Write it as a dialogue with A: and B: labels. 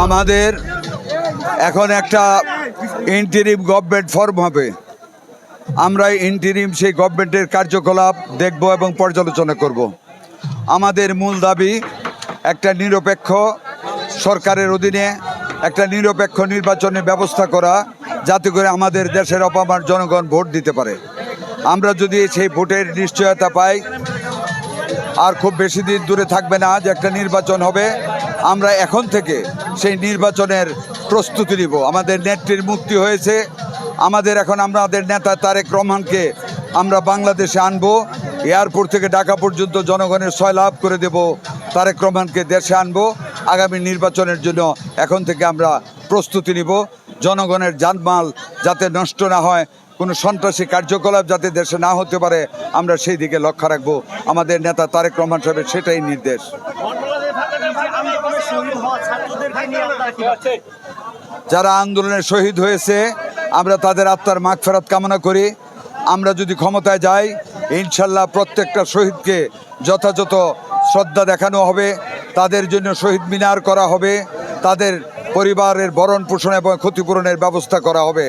A: আমাদের এখন একটা ইন্টারিম গভর্নমেন্ট ফর্ম হবে। আমরা ইন্টারিম সেই গভর্নমেন্টের কার্যকলাপ দেখব এবং পর্যালোচনা করব। আমাদের মূল দাবি একটা নিরপেক্ষ সরকারের অধীনে একটা নিরপেক্ষ নির্বাচনের ব্যবস্থা করা, যাতে করে আমাদের দেশের অপামর জনগণ ভোট দিতে পারে। আমরা যদি সেই ভোটের নিশ্চয়তা পাই, আর খুব বেশি দিন দূরে থাকবে না যে একটা নির্বাচন হবে। আমরা এখন থেকে সেই নির্বাচনের প্রস্তুতি নিব। আমাদের নেত্রীর মুক্তি হয়েছে, আমাদের এখন আমাদের নেতা তারেক রহমানকে আমরা বাংলাদেশে আনবো। এয়ারপোর্ট থেকে ঢাকা পর্যন্ত জনগণের সয়লাভ করে দেব, তারেক রহমানকে দেশে আনবো। আগামী নির্বাচনের জন্য এখন থেকে আমরা প্রস্তুতি নিব। জনগণের জানমাল যাতে নষ্ট না হয়, কোনো সন্ত্রাসী কার্যকলাপ যাতে দেশে না হতে পারে, আমরা সেই দিকে লক্ষ্য রাখবো। আমাদের নেতা তারেক রহমান সাহেবের সেটাই নির্দেশ। যারা আন্দোলনে শহীদ হয়েছে, আমরা তাদের আত্মার মাগফিরাত কামনা করি। আমরা যদি ক্ষমতায় যাই, ইনশাল্লাহ প্রত্যেকটা শহীদকে যথাযথ শ্রদ্ধা দেখানো হবে, তাদের জন্য শহীদ মিনার করা হবে, তাদের পরিবারের ভরণ পোষণ এবং ক্ষতিপূরণের ব্যবস্থা করা হবে।